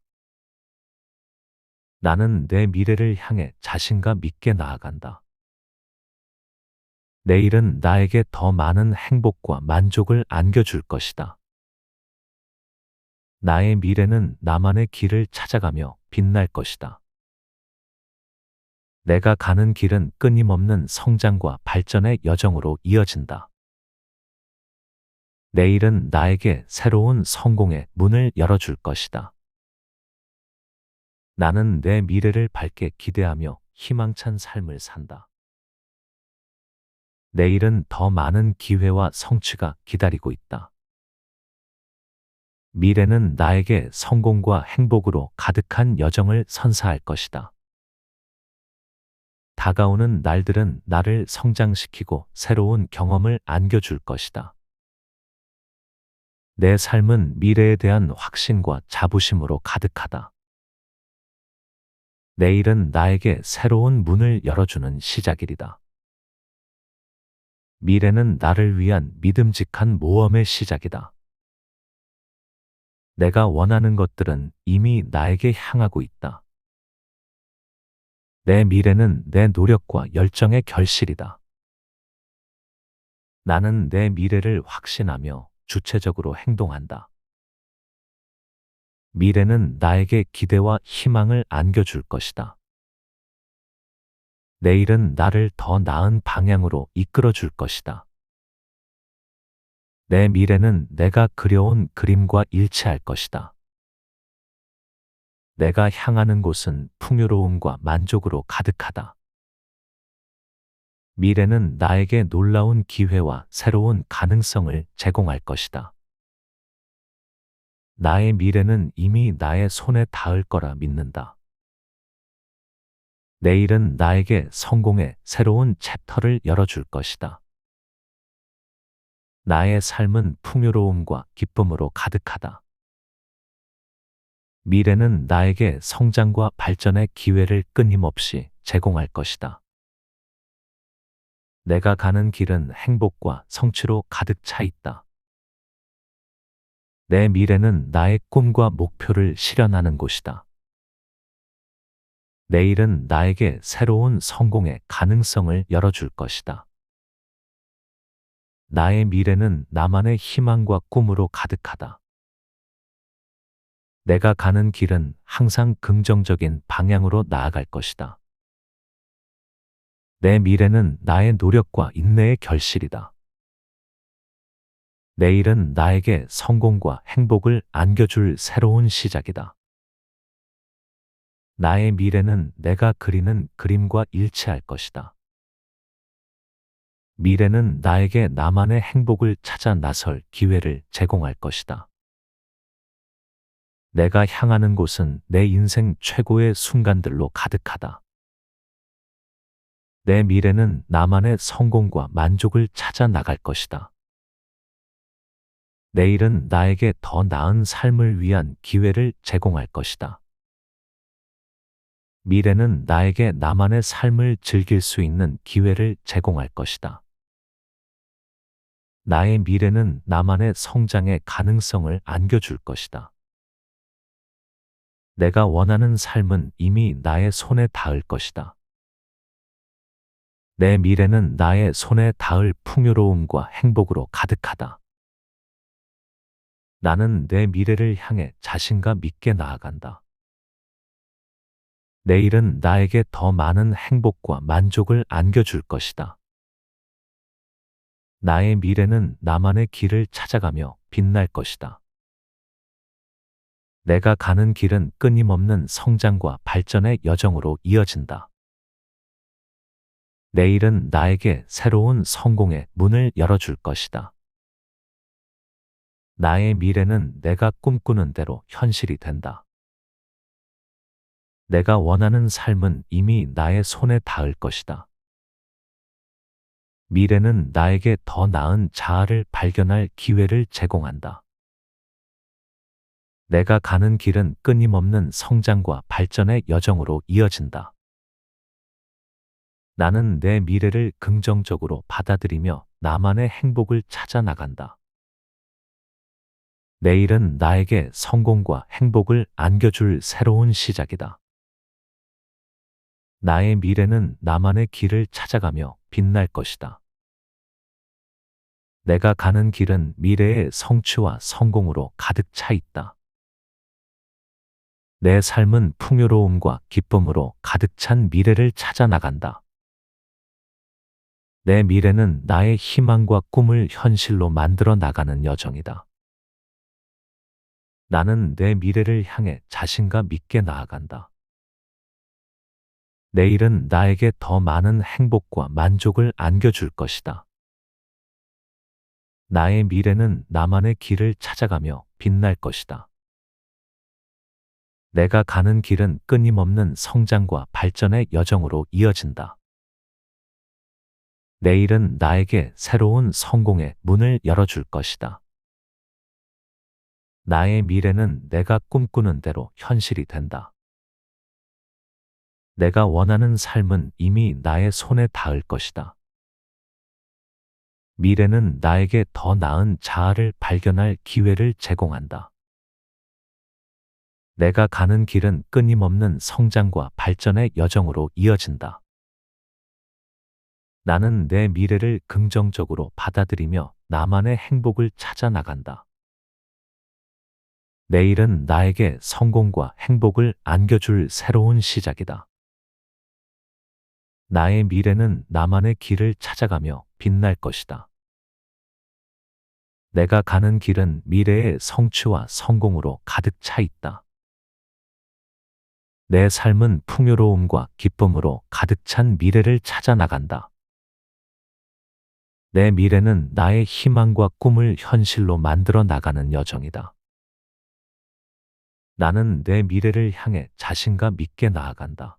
나는 내 미래를 향해 자신감 있게 나아간다. 내일은 나에게 더 많은 행복과 만족을 안겨줄 것이다. 나의 미래는 나만의 길을 찾아가며 빛날 것이다. 내가 가는 길은 끊임없는 성장과 발전의 여정으로 이어진다. 내일은 나에게 새로운 성공의 문을 열어줄 것이다. 나는 내 미래를 밝게 기대하며 희망찬 삶을 산다. 내일은 더 많은 기회와 성취가 기다리고 있다. 미래는 나에게 성공과 행복으로 가득한 여정을 선사할 것이다. 다가오는 날들은 나를 성장시키고 새로운 경험을 안겨줄 것이다. 내 삶은 미래에 대한 확신과 자부심으로 가득하다. 내일은 나에게 새로운 문을 열어주는 시작일이다. 미래는 나를 위한 믿음직한 모험의 시작이다. 내가 원하는 것들은 이미 나에게 향하고 있다. 내 미래는 내 노력과 열정의 결실이다. 나는 내 미래를 확신하며 주체적으로 행동한다. 미래는 나에게 기대와 희망을 안겨줄 것이다. 내일은 나를 더 나은 방향으로 이끌어 줄 것이다. 내 미래는 내가 그려온 그림과 일치할 것이다. 내가 향하는 곳은 풍요로움과 만족으로 가득하다. 미래는 나에게 놀라운 기회와 새로운 가능성을 제공할 것이다. 나의 미래는 이미 나의 손에 닿을 거라 믿는다. 내일은 나에게 성공의 새로운 챕터를 열어줄 것이다. 나의 삶은 풍요로움과 기쁨으로 가득하다. 미래는 나에게 성장과 발전의 기회를 끊임없이 제공할 것이다. 내가 가는 길은 행복과 성취로 가득 차 있다. 내 미래는 나의 꿈과 목표를 실현하는 곳이다. 내일은 나에게 새로운 성공의 가능성을 열어줄 것이다. 나의 미래는 나만의 희망과 꿈으로 가득하다. 내가 가는 길은 항상 긍정적인 방향으로 나아갈 것이다. 내 미래는 나의 노력과 인내의 결실이다. 내일은 나에게 성공과 행복을 안겨줄 새로운 시작이다. 나의 미래는 내가 그리는 그림과 일치할 것이다. 미래는 나에게 나만의 행복을 찾아 나설 기회를 제공할 것이다. 내가 향하는 곳은 내 인생 최고의 순간들로 가득하다. 내 미래는 나만의 성공과 만족을 찾아 나갈 것이다. 내일은 나에게 더 나은 삶을 위한 기회를 제공할 것이다. 미래는 나에게 나만의 삶을 즐길 수 있는 기회를 제공할 것이다. 나의 미래는 나만의 성장의 가능성을 안겨줄 것이다. 내가 원하는 삶은 이미 나의 손에 닿을 것이다. 내 미래는 나의 손에 닿을 풍요로움과 행복으로 가득하다. 나는 내 미래를 향해 자신감 있게 나아간다. 내일은 나에게 더 많은 행복과 만족을 안겨줄 것이다. 나의 미래는 나만의 길을 찾아가며 빛날 것이다. 내가 가는 길은 끊임없는 성장과 발전의 여정으로 이어진다. 내일은 나에게 새로운 성공의 문을 열어줄 것이다. 나의 미래는 내가 꿈꾸는 대로 현실이 된다. 내가 원하는 삶은 이미 나의 손에 닿을 것이다. 미래는 나에게 더 나은 자아를 발견할 기회를 제공한다. 내가 가는 길은 끊임없는 성장과 발전의 여정으로 이어진다. 나는 내 미래를 긍정적으로 받아들이며 나만의 행복을 찾아 나간다. 내일은 나에게 성공과 행복을 안겨줄 새로운 시작이다. 나의 미래는 나만의 길을 찾아가며 빛날 것이다. 내가 가는 길은 미래의 성취와 성공으로 가득 차 있다. 내 삶은 풍요로움과 기쁨으로 가득 찬 미래를 찾아 나간다. 내 미래는 나의 희망과 꿈을 현실로 만들어 나가는 여정이다. 나는 내 미래를 향해 자신감 있게 나아간다. 내일은 나에게 더 많은 행복과 만족을 안겨줄 것이다. 나의 미래는 나만의 길을 찾아가며 빛날 것이다. 내가 가는 길은 끊임없는 성장과 발전의 여정으로 이어진다. 내일은 나에게 새로운 성공의 문을 열어줄 것이다. 나의 미래는 내가 꿈꾸는 대로 현실이 된다. 내가 원하는 삶은 이미 나의 손에 닿을 것이다. 미래는 나에게 더 나은 자아를 발견할 기회를 제공한다. 내가 가는 길은 끊임없는 성장과 발전의 여정으로 이어진다. 나는 내 미래를 긍정적으로 받아들이며 나만의 행복을 찾아 나간다. 내일은 나에게 성공과 행복을 안겨줄 새로운 시작이다. 나의 미래는 나만의 길을 찾아가며 빛날 것이다. 내가 가는 길은 미래의 성취와 성공으로 가득 차 있다. 내 삶은 풍요로움과 기쁨으로 가득 찬 미래를 찾아 나간다. 내 미래는 나의 희망과 꿈을 현실로 만들어 나가는 여정이다. 나는 내 미래를 향해 자신감 있게 나아간다.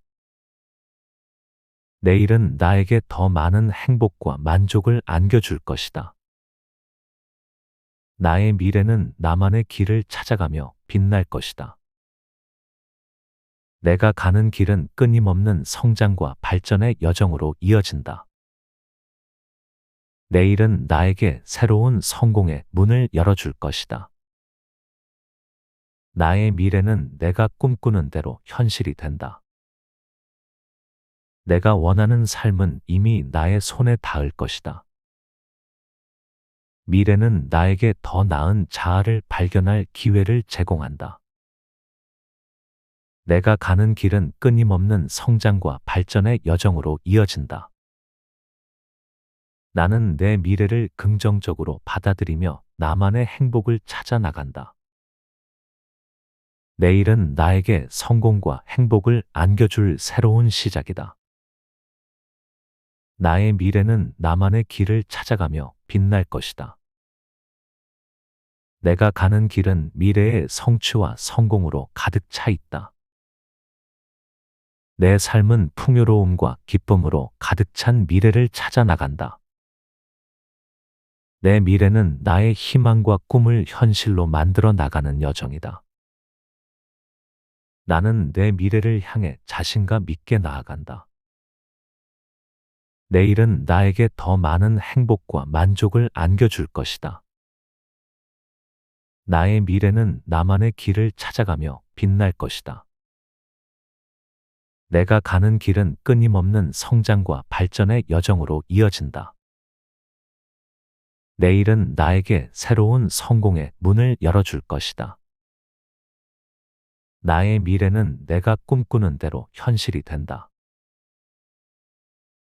내일은 나에게 더 많은 행복과 만족을 안겨줄 것이다. 나의 미래는 나만의 길을 찾아가며 빛날 것이다. 내가 가는 길은 끊임없는 성장과 발전의 여정으로 이어진다. 내일은 나에게 새로운 성공의 문을 열어줄 것이다. 나의 미래는 내가 꿈꾸는 대로 현실이 된다. 내가 원하는 삶은 이미 나의 손에 닿을 것이다. 미래는 나에게 더 나은 자아를 발견할 기회를 제공한다. 내가 가는 길은 끊임없는 성장과 발전의 여정으로 이어진다. 나는 내 미래를 긍정적으로 받아들이며 나만의 행복을 찾아 나간다. 내일은 나에게 성공과 행복을 안겨줄 새로운 시작이다. 나의 미래는 나만의 길을 찾아가며 빛날 것이다. 내가 가는 길은 미래의 성취와 성공으로 가득 차 있다. 내 삶은 풍요로움과 기쁨으로 가득 찬 미래를 찾아 나간다. 내 미래는 나의 희망과 꿈을 현실로 만들어 나가는 여정이다. 나는 내 미래를 향해 자신감 있게 나아간다. 내일은 나에게 더 많은 행복과 만족을 안겨줄 것이다. 나의 미래는 나만의 길을 찾아가며 빛날 것이다. 내가 가는 길은 끊임없는 성장과 발전의 여정으로 이어진다. 내일은 나에게 새로운 성공의 문을 열어줄 것이다. 나의 미래는 내가 꿈꾸는 대로 현실이 된다.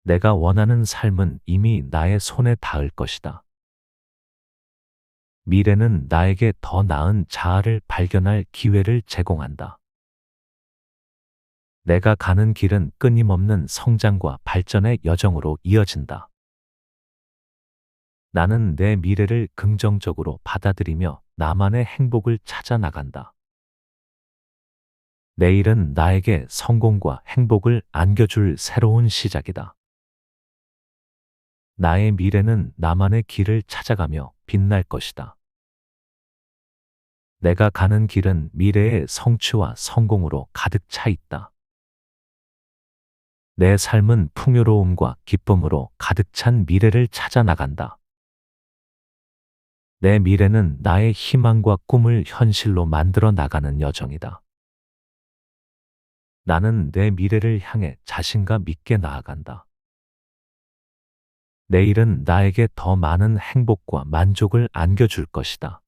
내가 원하는 삶은 이미 나의 손에 닿을 것이다. 미래는 나에게 더 나은 자아를 발견할 기회를 제공한다. 내가 가는 길은 끊임없는 성장과 발전의 여정으로 이어진다. 나는 내 미래를 긍정적으로 받아들이며 나만의 행복을 찾아 나간다. 내일은 나에게 성공과 행복을 안겨줄 새로운 시작이다. 나의 미래는 나만의 길을 찾아가며 빛날 것이다. 내가 가는 길은 미래의 성취와 성공으로 가득 차 있다. 내 삶은 풍요로움과 기쁨으로 가득 찬 미래를 찾아 나간다. 내 미래는 나의 희망과 꿈을 현실로 만들어 나가는 여정이다. 나는 내 미래를 향해 자신감 있게 나아간다. 내일은 나에게 더 많은 행복과 만족을 안겨줄 것이다.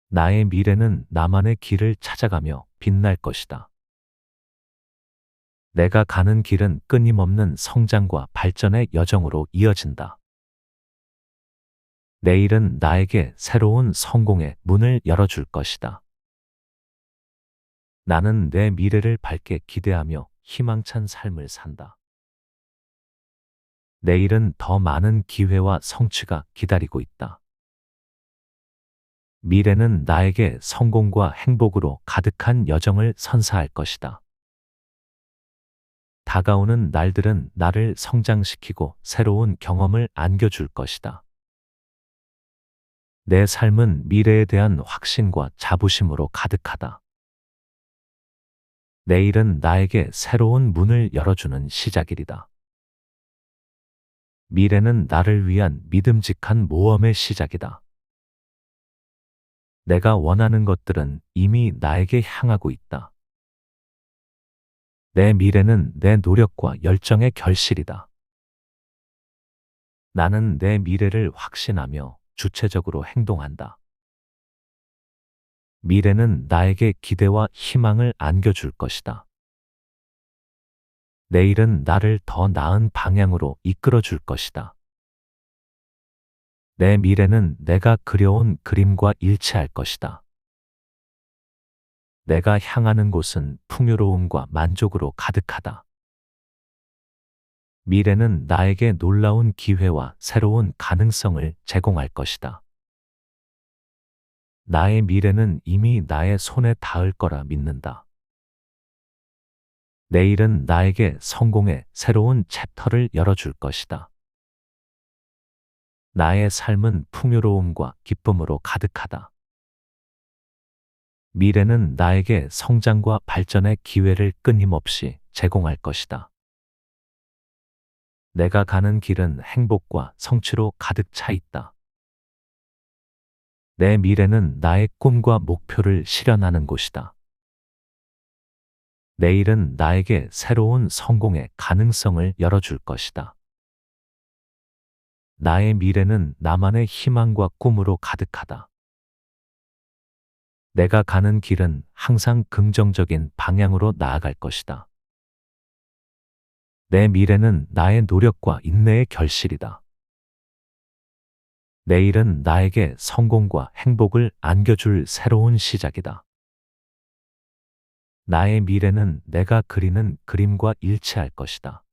나의 미래는 나만의 길을 찾아가며 빛날 것이다. 내가 가는 길은 끊임없는 성장과 발전의 여정으로 이어진다. 내일은 나에게 새로운 성공의 문을 열어줄 것이다. 나는 내 미래를 밝게 기대하며 희망찬 삶을 산다. 내일은 더 많은 기회와 성취가 기다리고 있다. 미래는 나에게 성공과 행복으로 가득한 여정을 선사할 것이다. 다가오는 날들은 나를 성장시키고 새로운 경험을 안겨줄 것이다. 내 삶은 미래에 대한 확신과 자부심으로 가득하다. 내일은 나에게 새로운 문을 열어주는 시작일이다. 미래는 나를 위한 믿음직한 모험의 시작이다. 내가 원하는 것들은 이미 나에게 향하고 있다. 내 미래는 내 노력과 열정의 결실이다. 나는 내 미래를 확신하며 주체적으로 행동한다. 미래는 나에게 기대와 희망을 안겨줄 것이다. 내일은 나를 더 나은 방향으로 이끌어 줄 것이다. 내 미래는 내가 그려온 그림과 일치할 것이다. 내가 향하는 곳은 풍요로움과 만족으로 가득하다. 미래는 나에게 놀라운 기회와 새로운 가능성을 제공할 것이다. 나의 미래는 이미 나의 손에 닿을 거라 믿는다. 내일은 나에게 성공의 새로운 챕터를 열어줄 것이다. 나의 삶은 풍요로움과 기쁨으로 가득하다. 미래는 나에게 성장과 발전의 기회를 끊임없이 제공할 것이다. 내가 가는 길은 행복과 성취로 가득 차 있다. 내 미래는 나의 꿈과 목표를 실현하는 곳이다. 내일은 나에게 새로운 성공의 가능성을 열어줄 것이다. 나의 미래는 나만의 희망과 꿈으로 가득하다. 내가 가는 길은 항상 긍정적인 방향으로 나아갈 것이다. 내 미래는 나의 노력과 인내의 결실이다. 내일은 나에게 성공과 행복을 안겨줄 새로운 시작이다. 나의 미래는 내가 그리는 그림과 일치할 것이다.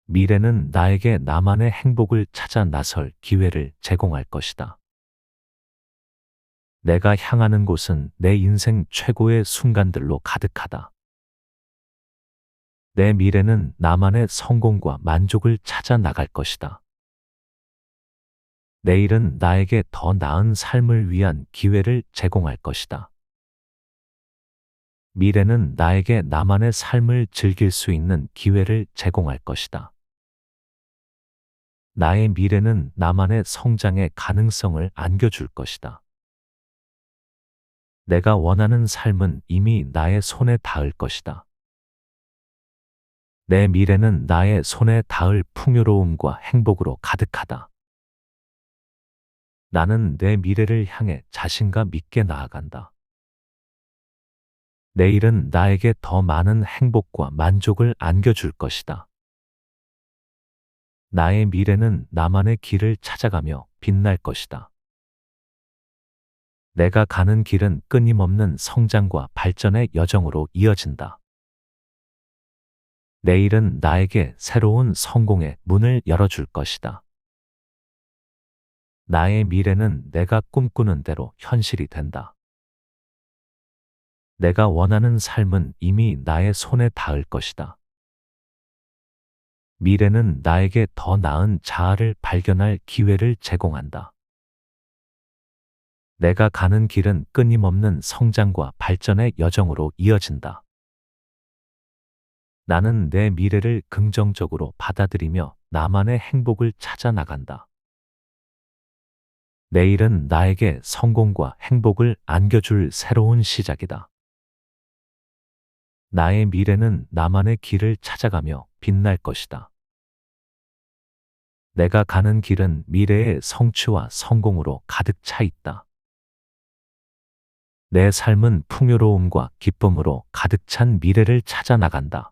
미래는 나에게 나만의 행복을 찾아 나설 기회를 제공할 것이다. 내가 향하는 곳은 내 인생 최고의 순간들로 가득하다. 내 미래는 나만의 성공과 만족을 찾아 나갈 것이다. 내일은 나에게 더 나은 삶을 위한 기회를 제공할 것이다. 미래는 나에게 나만의 삶을 즐길 수 있는 기회를 제공할 것이다. 나의 미래는 나만의 성장의 가능성을 안겨줄 것이다. 내가 원하는 삶은 이미 나의 손에 닿을 것이다. 내 미래는 나의 손에 닿을 풍요로움과 행복으로 가득하다. 나는 내 미래를 향해 자신감 있게 나아간다. 내일은 나에게 더 많은 행복과 만족을 안겨줄 것이다. 나의 미래는 나만의 길을 찾아가며 빛날 것이다. 내가 가는 길은 끊임없는 성장과 발전의 여정으로 이어진다. 내일은 나에게 새로운 성공의 문을 열어줄 것이다. 나의 미래는 내가 꿈꾸는 대로 현실이 된다. 내가 원하는 삶은 이미 나의 손에 닿을 것이다. 미래는 나에게 더 나은 자아를 발견할 기회를 제공한다. 내가 가는 길은 끊임없는 성장과 발전의 여정으로 이어진다. 나는 내 미래를 긍정적으로 받아들이며 나만의 행복을 찾아 나간다. 내일은 나에게 성공과 행복을 안겨줄 새로운 시작이다. 나의 미래는 나만의 길을 찾아가며 빛날 것이다. 내가 가는 길은 미래의 성취와 성공으로 가득 차 있다. 내 삶은 풍요로움과 기쁨으로 가득 찬 미래를 찾아 나간다.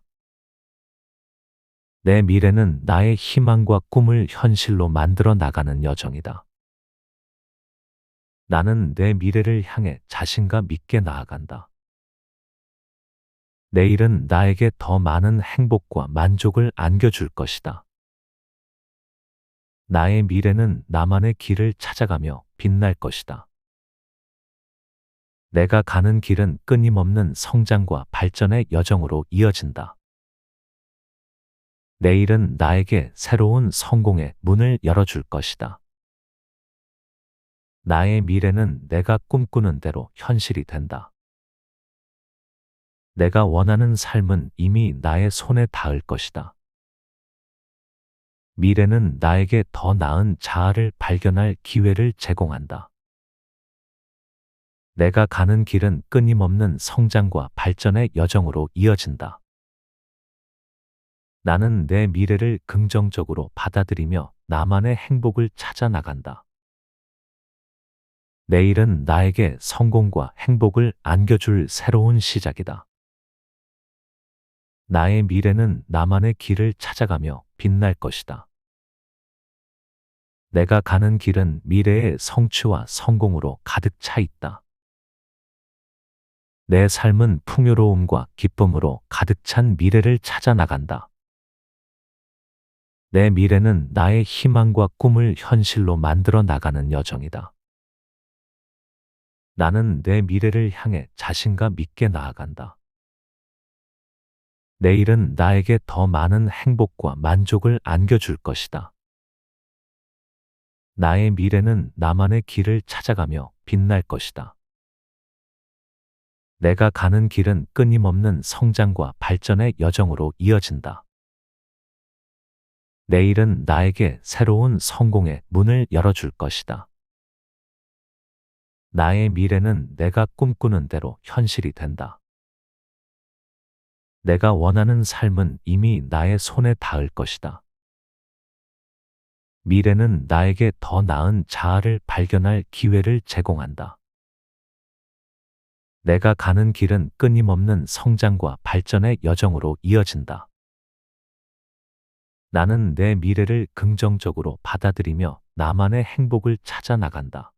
내 미래는 나의 희망과 꿈을 현실로 만들어 나가는 여정이다. 나는 내 미래를 향해 자신감 있게 나아간다. 내일은 나에게 더 많은 행복과 만족을 안겨줄 것이다. 나의 미래는 나만의 길을 찾아가며 빛날 것이다. 내가 가는 길은 끊임없는 성장과 발전의 여정으로 이어진다. 내일은 나에게 새로운 성공의 문을 열어줄 것이다. 나의 미래는 내가 꿈꾸는 대로 현실이 된다. 내가 원하는 삶은 이미 나의 손에 닿을 것이다. 미래는 나에게 더 나은 자아를 발견할 기회를 제공한다. 내가 가는 길은 끊임없는 성장과 발전의 여정으로 이어진다. 나는 내 미래를 긍정적으로 받아들이며 나만의 행복을 찾아 나간다. 내일은 나에게 성공과 행복을 안겨줄 새로운 시작이다. 나의 미래는 나만의 길을 찾아가며 빛날 것이다. 내가 가는 길은 미래의 성취와 성공으로 가득 차 있다. 내 삶은 풍요로움과 기쁨으로 가득 찬 미래를 찾아 나간다. 내 미래는 나의 희망과 꿈을 현실로 만들어 나가는 여정이다. 나는 내 미래를 향해 자신감 있게 나아간다. 내일은 나에게 더 많은 행복과 만족을 안겨줄 것이다. 나의 미래는 나만의 길을 찾아가며 빛날 것이다. 내가 가는 길은 끊임없는 성장과 발전의 여정으로 이어진다. 내일은 나에게 새로운 성공의 문을 열어줄 것이다. 나의 미래는 내가 꿈꾸는 대로 현실이 된다. 내가 원하는 삶은 이미 나의 손에 닿을 것이다. 미래는 나에게 더 나은 자아를 발견할 기회를 제공한다. 내가 가는 길은 끊임없는 성장과 발전의 여정으로 이어진다. 나는 내 미래를 긍정적으로 받아들이며 나만의 행복을 찾아 나간다.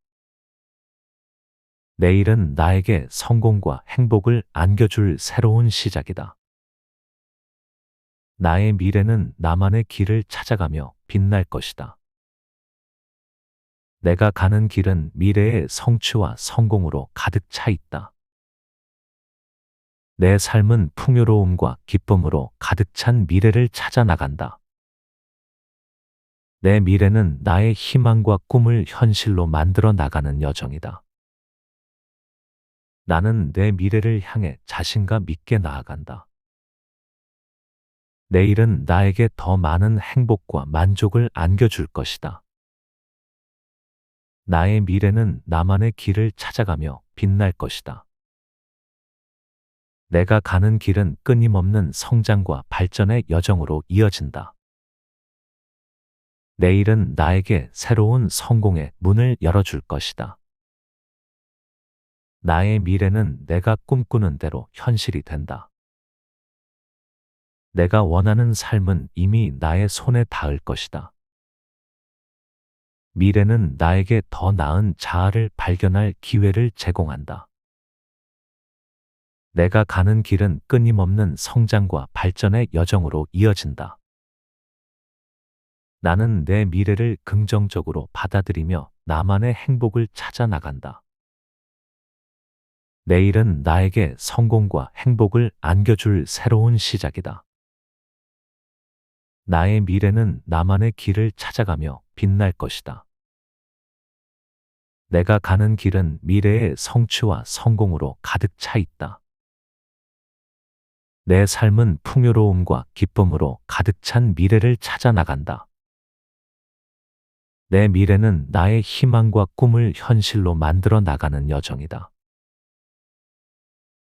내일은 나에게 성공과 행복을 안겨줄 새로운 시작이다. 나의 미래는 나만의 길을 찾아가며 빛날 것이다. 내가 가는 길은 미래의 성취와 성공으로 가득 차 있다. 내 삶은 풍요로움과 기쁨으로 가득 찬 미래를 찾아 나간다. 내 미래는 나의 희망과 꿈을 현실로 만들어 나가는 여정이다. 나는 내 미래를 향해 자신감 있게 나아간다. 내일은 나에게 더 많은 행복과 만족을 안겨줄 것이다. 나의 미래는 나만의 길을 찾아가며 빛날 것이다. 내가 가는 길은 끊임없는 성장과 발전의 여정으로 이어진다. 내일은 나에게 새로운 성공의 문을 열어줄 것이다. 나의 미래는 내가 꿈꾸는 대로 현실이 된다. 내가 원하는 삶은 이미 나의 손에 닿을 것이다. 미래는 나에게 더 나은 자아를 발견할 기회를 제공한다. 내가 가는 길은 끊임없는 성장과 발전의 여정으로 이어진다. 나는 내 미래를 긍정적으로 받아들이며 나만의 행복을 찾아 나간다. 내일은 나에게 성공과 행복을 안겨줄 새로운 시작이다. 나의 미래는 나만의 길을 찾아가며 빛날 것이다. 내가 가는 길은 미래의 성취와 성공으로 가득 차 있다. 내 삶은 풍요로움과 기쁨으로 가득 찬 미래를 찾아 나간다. 내 미래는 나의 희망과 꿈을 현실로 만들어 나가는 여정이다.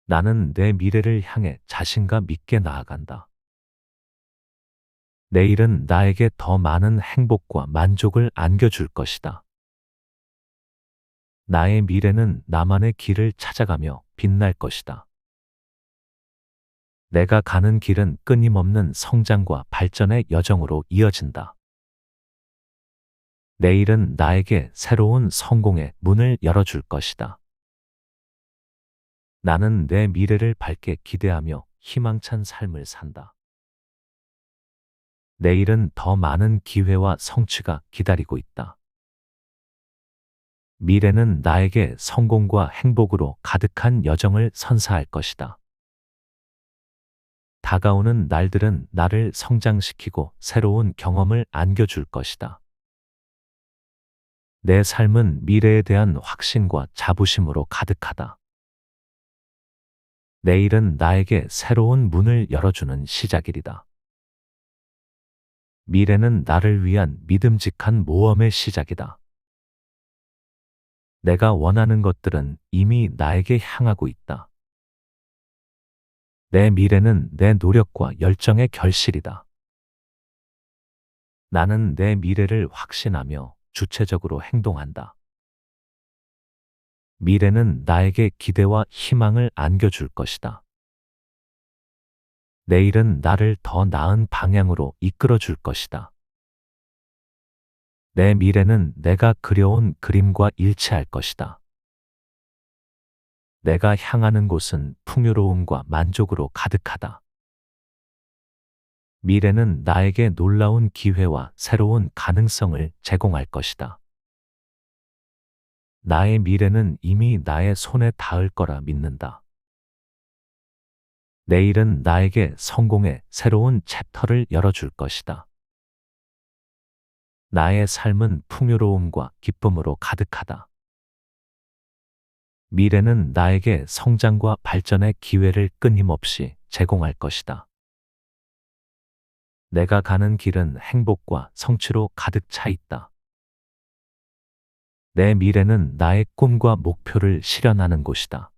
나는 내 미래를 향해 자신감 있게 나아간다. 내일은 나에게 더 많은 행복과 만족을 안겨줄 것이다. 나의 미래는 나만의 길을 찾아가며 빛날 것이다. 내가 가는 길은 끊임없는 성장과 발전의 여정으로 이어진다. 내일은 나에게 새로운 성공의 문을 열어줄 것이다. 나는 내 미래를 밝게 기대하며 희망찬 삶을 산다. 내일은 더 많은 기회와 성취가 기다리고 있다. 미래는 나에게 성공과 행복으로 가득한 여정을 선사할 것이다. 다가오는 날들은 나를 성장시키고 새로운 경험을 안겨줄 것이다. 내 삶은 미래에 대한 확신과 자부심으로 가득하다. 내일은 나에게 새로운 문을 열어주는 시작일이다. 미래는 나를 위한 믿음직한 모험의 시작이다. 내가 원하는 것들은 이미 나에게 향하고 있다. 내 미래는 내 노력과 열정의 결실이다. 나는 내 미래를 확신하며 주체적으로 행동한다. 미래는 나에게 기대와 희망을 안겨줄 것이다. 내일은 나를 더 나은 방향으로 이끌어 줄 것이다. 내 미래는 내가 그려온 그림과 일치할 것이다. 내가 향하는 곳은 풍요로움과 만족으로 가득하다. 미래는 나에게 놀라운 기회와 새로운 가능성을 제공할 것이다. 나의 미래는 이미 나의 손에 닿을 거라 믿는다. 내일은 나에게 성공의 새로운 챕터를 열어줄 것이다. 나의 삶은 풍요로움과 기쁨으로 가득하다. 미래는 나에게 성장과 발전의 기회를 끊임없이 제공할 것이다. 내가 가는 길은 행복과 성취로 가득 차 있다. 내 미래는 나의 꿈과 목표를 실현하는 곳이다.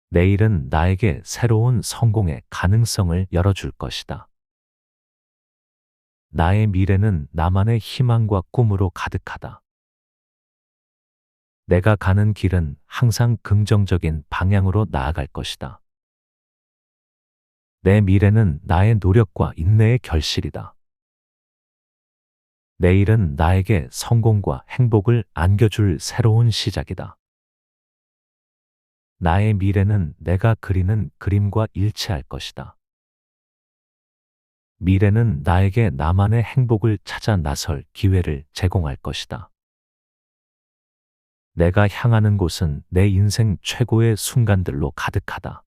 내일은 나에게 새로운 성공의 가능성을 열어줄 것이다. 나의 미래는 나만의 희망과 꿈으로 가득하다. 내가 가는 길은 항상 긍정적인 방향으로 나아갈 것이다. 내 미래는 나의 노력과 인내의 결실이다. 내일은 나에게 성공과 행복을 안겨줄 새로운 시작이다. 나의 미래는 내가 그리는 그림과 일치할 것이다. 미래는 나에게 나만의 행복을 찾아 나설 기회를 제공할 것이다. 내가 향하는 곳은 내 인생 최고의 순간들로 가득하다.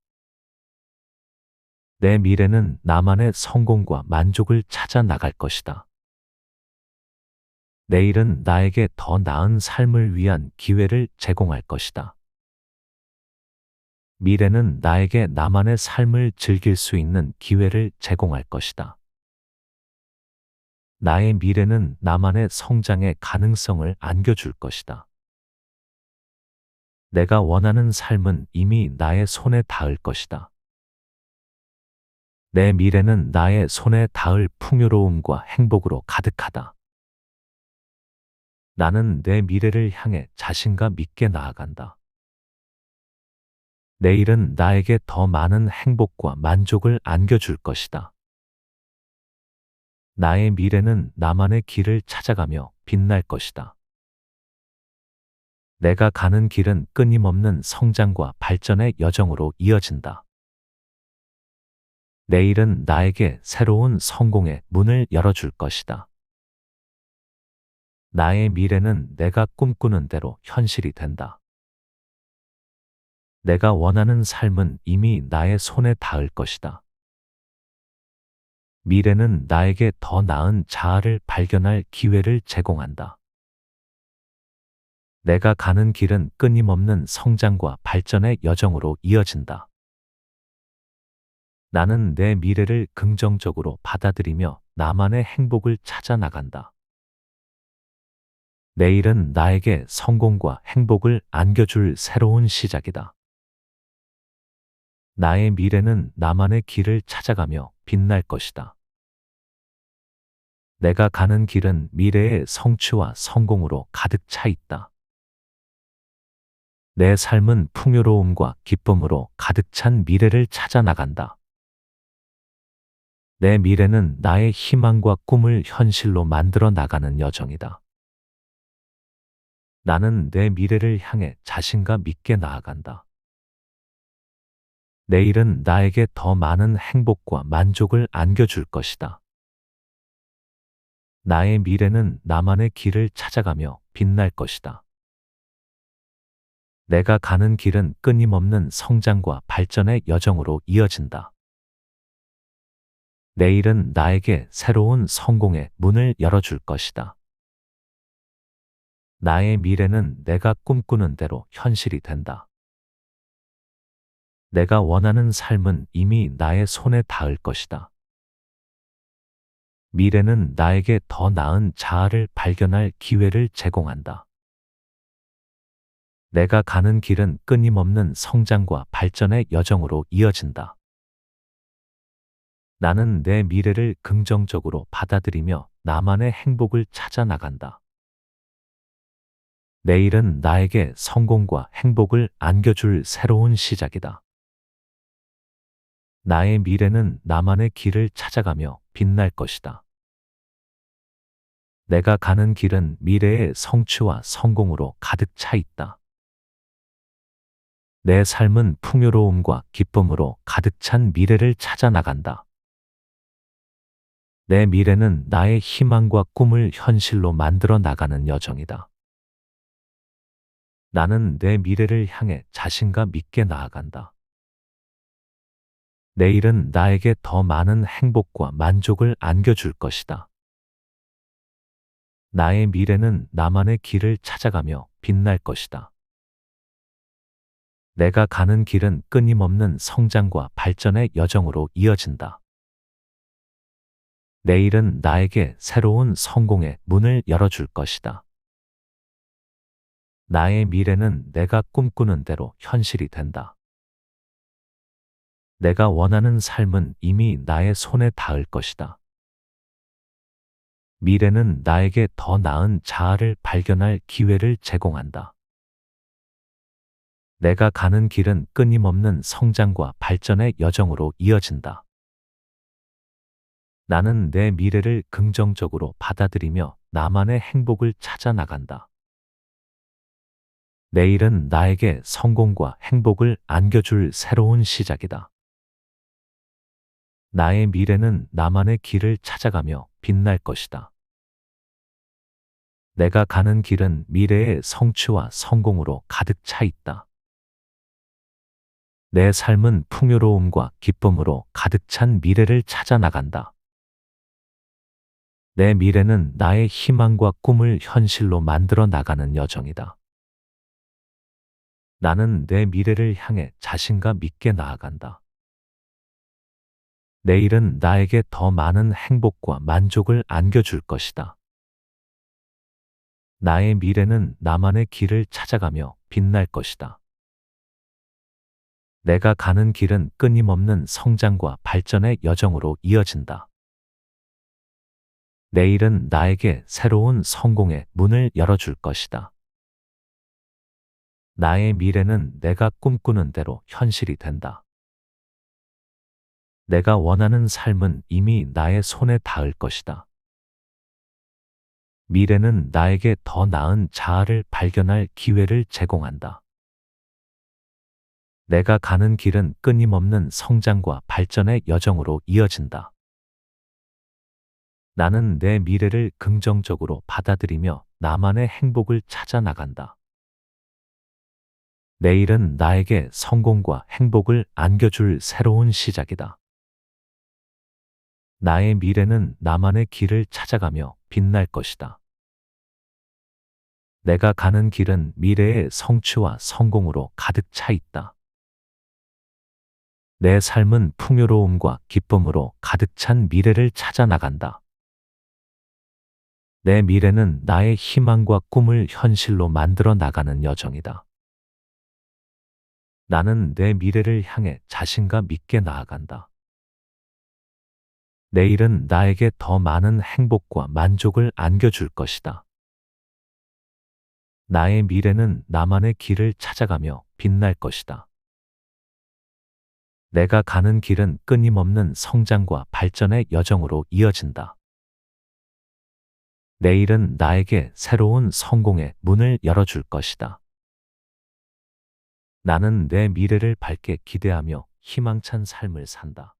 내 미래는 나만의 성공과 만족을 찾아 나갈 것이다. 내일은 나에게 더 나은 삶을 위한 기회를 제공할 것이다. 미래는 나에게 나만의 삶을 즐길 수 있는 기회를 제공할 것이다. 나의 미래는 나만의 성장의 가능성을 안겨줄 것이다. 내가 원하는 삶은 이미 나의 손에 닿을 것이다. 내 미래는 나의 손에 닿을 풍요로움과 행복으로 가득하다. 나는 내 미래를 향해 자신감 있게 나아간다. 내일은 나에게 더 많은 행복과 만족을 안겨줄 것이다. 나의 미래는 나만의 길을 찾아가며 빛날 것이다. 내가 가는 길은 끊임없는 성장과 발전의 여정으로 이어진다. 내일은 나에게 새로운 성공의 문을 열어줄 것이다. 나의 미래는 내가 꿈꾸는 대로 현실이 된다. 내가 원하는 삶은 이미 나의 손에 닿을 것이다. 미래는 나에게 더 나은 자아를 발견할 기회를 제공한다. 내가 가는 길은 끊임없는 성장과 발전의 여정으로 이어진다. 나는 내 미래를 긍정적으로 받아들이며 나만의 행복을 찾아 나간다. 내일은 나에게 성공과 행복을 안겨줄 새로운 시작이다. 나의 미래는 나만의 길을 찾아가며 빛날 것이다. 내가 가는 길은 미래의 성취와 성공으로 가득 차 있다. 내 삶은 풍요로움과 기쁨으로 가득 찬 미래를 찾아 나간다. 내 미래는 나의 희망과 꿈을 현실로 만들어 나가는 여정이다. 나는 내 미래를 향해 자신감 있게 나아간다. 내일은 나에게 더 많은 행복과 만족을 안겨줄 것이다. 나의 미래는 나만의 길을 찾아가며 빛날 것이다. 내가 가는 길은 끊임없는 성장과 발전의 여정으로 이어진다. 내일은 나에게 새로운 성공의 문을 열어줄 것이다. 나의 미래는 내가 꿈꾸는 대로 현실이 된다. 내가 원하는 삶은 이미 나의 손에 닿을 것이다. 미래는 나에게 더 나은 자아를 발견할 기회를 제공한다. 내가 가는 길은 끊임없는 성장과 발전의 여정으로 이어진다. 나는 내 미래를 긍정적으로 받아들이며 나만의 행복을 찾아 나간다. 내일은 나에게 성공과 행복을 안겨줄 새로운 시작이다. 나의 미래는 나만의 길을 찾아가며 빛날 것이다. 내가 가는 길은 미래의 성취와 성공으로 가득 차 있다. 내 삶은 풍요로움과 기쁨으로 가득 찬 미래를 찾아 나간다. 내 미래는 나의 희망과 꿈을 현실로 만들어 나가는 여정이다. 나는 내 미래를 향해 자신감 있게 나아간다. 내일은 나에게 더 많은 행복과 만족을 안겨줄 것이다. 나의 미래는 나만의 길을 찾아가며 빛날 것이다. 내가 가는 길은 끊임없는 성장과 발전의 여정으로 이어진다. 내일은 나에게 새로운 성공의 문을 열어줄 것이다. 나의 미래는 내가 꿈꾸는 대로 현실이 된다. 내가 원하는 삶은 이미 나의 손에 닿을 것이다. 미래는 나에게 더 나은 자아를 발견할 기회를 제공한다. 내가 가는 길은 끊임없는 성장과 발전의 여정으로 이어진다. 나는 내 미래를 긍정적으로 받아들이며 나만의 행복을 찾아 나간다. 내일은 나에게 성공과 행복을 안겨줄 새로운 시작이다. 나의 미래는 나만의 길을 찾아가며 빛날 것이다. 내가 가는 길은 미래의 성취와 성공으로 가득 차 있다. 내 삶은 풍요로움과 기쁨으로 가득 찬 미래를 찾아 나간다. 내 미래는 나의 희망과 꿈을 현실로 만들어 나가는 여정이다. 나는 내 미래를 향해 자신감 있게 나아간다. 내일은 나에게 더 많은 행복과 만족을 안겨줄 것이다. 나의 미래는 나만의 길을 찾아가며 빛날 것이다. 내가 가는 길은 끊임없는 성장과 발전의 여정으로 이어진다. 내일은 나에게 새로운 성공의 문을 열어줄 것이다. 나의 미래는 내가 꿈꾸는 대로 현실이 된다. 내가 원하는 삶은 이미 나의 손에 닿을 것이다. 미래는 나에게 더 나은 자아를 발견할 기회를 제공한다. 내가 가는 길은 끊임없는 성장과 발전의 여정으로 이어진다. 나는 내 미래를 긍정적으로 받아들이며 나만의 행복을 찾아 나간다. 내일은 나에게 성공과 행복을 안겨줄 새로운 시작이다. 나의 미래는 나만의 길을 찾아가며 빛날 것이다. 내가 가는 길은 미래의 성취와 성공으로 가득 차 있다. 내 삶은 풍요로움과 기쁨으로 가득 찬 미래를 찾아 나간다. 내 미래는 나의 희망과 꿈을 현실로 만들어 나가는 여정이다. 나는 내 미래를 향해 자신감 있게 나아간다. 내일은 나에게 더 많은 행복과 만족을 안겨줄 것이다. 나의 미래는 나만의 길을 찾아가며 빛날 것이다. 내가 가는 길은 끊임없는 성장과 발전의 여정으로 이어진다. 내일은 나에게 새로운 성공의 문을 열어줄 것이다. 나는 내 미래를 밝게 기대하며 희망찬 삶을 산다.